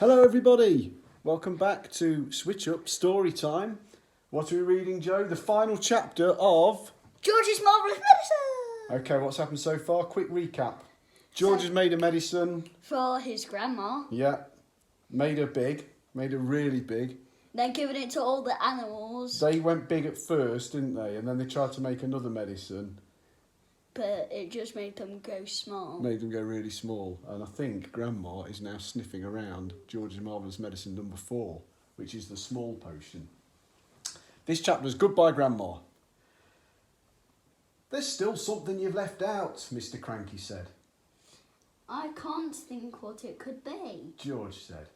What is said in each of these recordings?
Hello everybody, welcome back to Switch Up Story Time. What are we reading, Joe? The final chapter of... George's Marvellous Medicine! Okay, what's happened so far? Quick recap. George has made a medicine. For his grandma. Yeah, made her big, made her really big. Then given it to all the animals. They went big at first, didn't they? And then they tried to make another medicine. But it just made them go small. Made them go really small. And I think Grandma is now sniffing around George's Marvellous Medicine number 4, which is the small potion. This chapter's Goodbye Grandma. There's still something you've left out, Mr. Cranky said. I can't think what it could be. George said.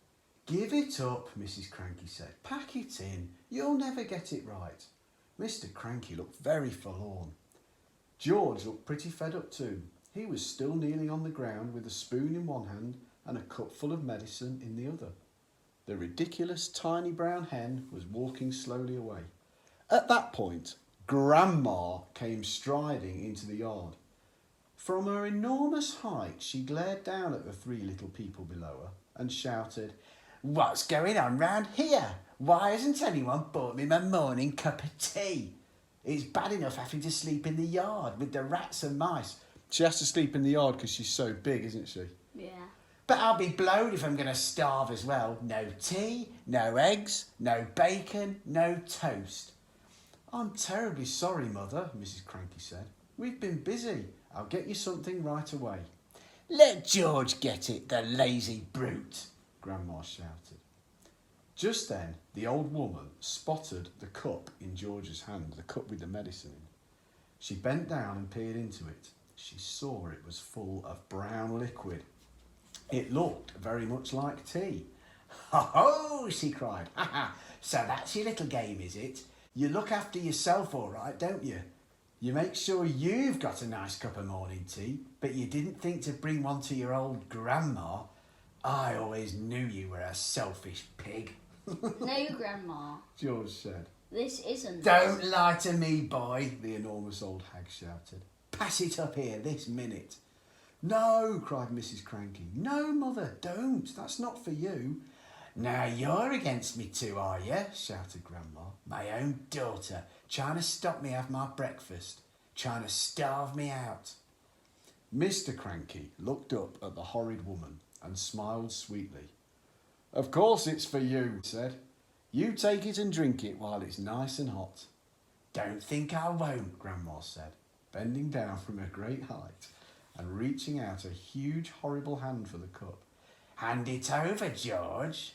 Give it up, Mrs. Cranky said. Pack it in. You'll never get it right. Mr. Cranky looked very forlorn. George looked pretty fed up too. He was still kneeling on the ground with a spoon in one hand and a cup full of medicine in the other. The ridiculous tiny brown hen was walking slowly away. At that point, Grandma came striding into the yard. From her enormous height, she glared down at the 3 little people below her and shouted, "What's going on round here? Why hasn't anyone bought me my morning cup of tea? It's bad enough having to sleep in the yard with the rats and mice." She has to sleep in the yard because she's so big, isn't she? Yeah. "But I'll be blowed if I'm going to starve as well. No tea, no eggs, no bacon, no toast." "I'm terribly sorry, Mother," Mrs. Cranky said. "We've been busy. I'll get you something right away." "Let George get it, the lazy brute," Grandma shouted. Just then, the old woman spotted the cup in George's hand, the cup with the medicine in. She bent down and peered into it. She saw it was full of brown liquid. It looked very much like tea. "Ho ho!" she cried. "Ha ha! So that's your little game, is it? You look after yourself all right, don't you? You make sure you've got a nice cup of morning tea, but you didn't think to bring one to your old grandma. I always knew you were a selfish pig." No, Grandma. George said. This isn't. "Don't lie to me, boy," the enormous old hag shouted. "Pass it up here this minute." "No," cried Mrs. Cranky. "No, Mother, don't. That's not for you." "Now you're against me too, are you?" shouted Grandma. "My own daughter, trying to stop me have my breakfast, trying to starve me out." Mr. Cranky looked up at the horrid woman and smiled sweetly. "Of course it's for you," he said. "You take it and drink it while it's nice and hot." "Don't think I won't," Grandma said, bending down from her great height and reaching out a huge, horrible hand for the cup. "Hand it over, George."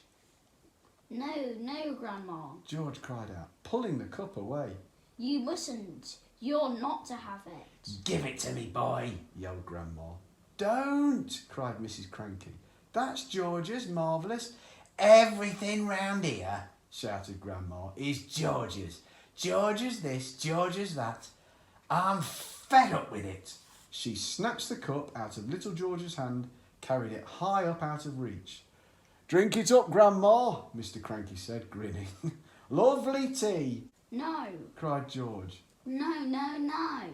No, Grandma. George cried out, pulling the cup away. You mustn't. You're not to have it. "Give it to me, boy," yelled Grandma. "Don't," cried Mrs. Cranky. "That's George's marvellous." "Everything round here," shouted Grandma, "is George's. George's this, George's that. I'm fed up with it." She snatched the cup out of little George's hand, carried it high up out of reach. "Drink it up, Grandma," Mr. Cranky said, grinning. "Lovely tea," No. cried George. No.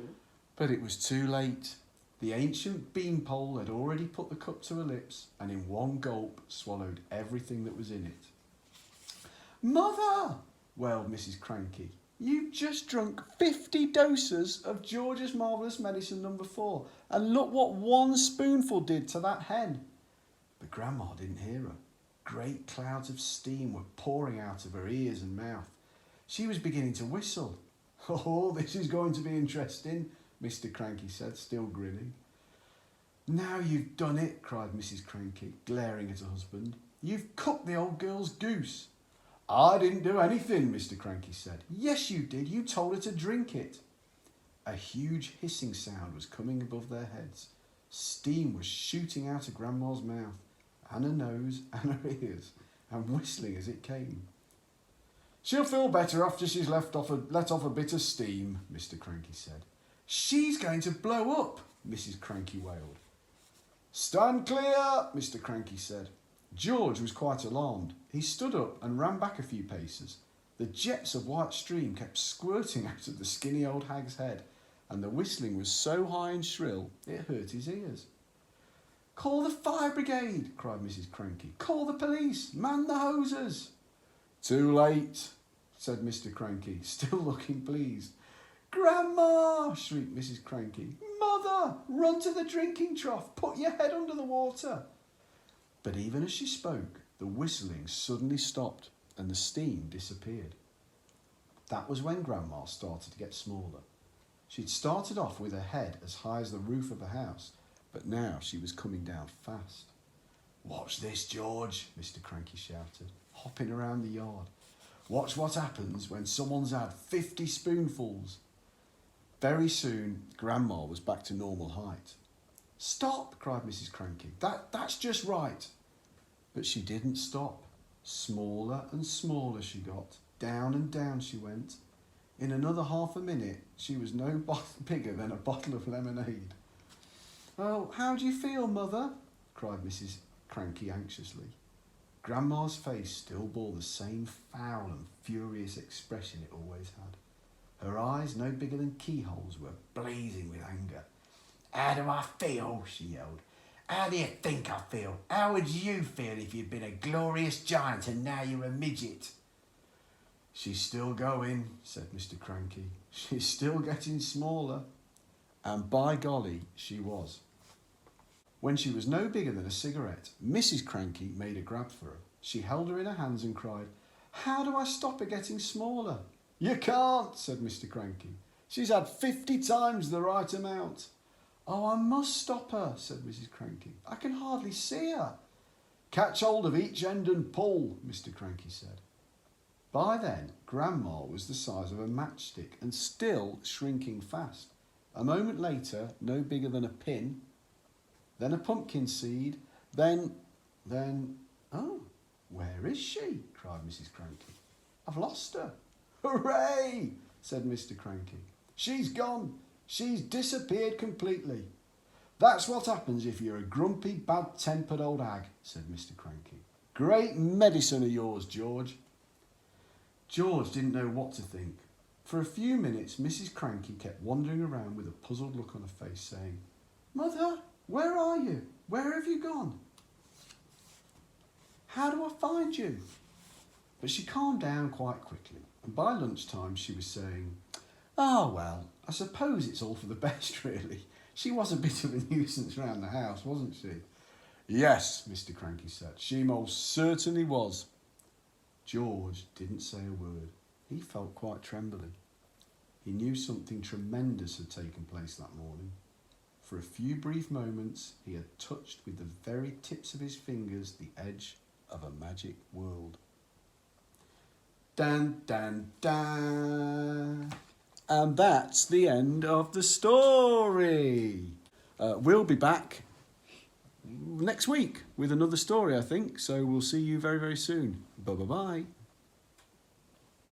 But it was too late. The ancient beanpole had already put the cup to her lips and in one gulp swallowed everything that was in it. "Mother," wailed Mrs. Cranky, "you've just drunk 50 doses of George's Marvellous Medicine number 4, and look what one spoonful did to that hen." But Grandma didn't hear her. Great clouds of steam were pouring out of her ears and mouth. She was beginning to whistle. "Oh, this is going to be interesting," Mr. Cranky said, still grinning. "Now you've done it," cried Mrs. Cranky, glaring at her husband. "You've cooked the old girl's goose." "I didn't do anything," Mr. Cranky said. "Yes, you did. You told her to drink it." A huge hissing sound was coming above their heads. Steam was shooting out of Grandma's mouth, and her nose and her ears, and whistling as it came. "She'll feel better after she's let off a bit of steam," Mr. Cranky said. "She's going to blow up," Mrs. Cranky wailed. "Stand clear," Mr. Cranky said. George was quite alarmed. He stood up and ran back a few paces. The jets of white steam kept squirting out of the skinny old hag's head, and the whistling was so high and shrill it hurt his ears. Call the fire brigade, cried Mrs. Cranky. Call the police, man the hoses. Too late, said Mr. Cranky, still looking pleased. Grandma, shrieked Mrs. Cranky. Mother, run to the drinking trough, put your head under the water. But even as she spoke, the whistling suddenly stopped and the steam disappeared. That was when Grandma started to get smaller. She'd started off with her head as high as the roof of a house, but now she was coming down fast. Watch this, George, Mr. Cranky shouted, hopping around the yard. Watch what happens when someone's had 50 spoonfuls. Very soon, Grandma was back to normal height. Stop, cried Mrs. Cranky. That's just right. But she didn't stop. Smaller and smaller she got. Down and down she went. In another half a minute, she was no bigger than a bottle of lemonade. Oh, how do you feel, Mother? Cried Mrs. Cranky anxiously. Grandma's face still bore the same foul and furious expression it always had. Her eyes, no bigger than keyholes, were blazing with anger. How do I feel? She yelled. How do you think I feel? How would you feel if you'd been a glorious giant and now you're a midget? She's still going, said Mr. Cranky. She's still getting smaller. And by golly, she was. When she was no bigger than a cigarette, Mrs. Cranky made a grab for her. She held her in her hands and cried, How do I stop her getting smaller? You can't, said Mr. Cranky. She's had 50 times the right amount. Oh, I must stop her, said Mrs. Cranky. I can hardly see her. Catch hold of each end and pull, Mr. Cranky said. By then, Grandma was the size of a matchstick and still shrinking fast. A moment later, no bigger than a pin, then a pumpkin seed, then, oh, where is she? Cried Mrs. Cranky. I've lost her. Hooray, said Mr. Cranky. She's gone. She's disappeared completely. That's what happens if you're a grumpy, bad-tempered old hag, said Mr. Cranky. Great medicine of yours, George. George didn't know what to think. For a few minutes, Mrs. Cranky kept wandering around with a puzzled look on her face, saying, Mother, where are you? Where have you gone? How do I find you? But she calmed down quite quickly, and by lunchtime she was saying, Ah, well, I suppose it's all for the best, really. She was a bit of a nuisance round the house, wasn't she? Yes, Mr. Cranky said, she most certainly was. George didn't say a word. He felt quite trembling. He knew something tremendous had taken place that morning. For a few brief moments, he had touched with the very tips of his fingers the edge of a magic world. Dun, dun, dun. And that's the end of the story. We'll be back next week with another story, I think. So we'll see you very, very soon. Bye-bye-bye.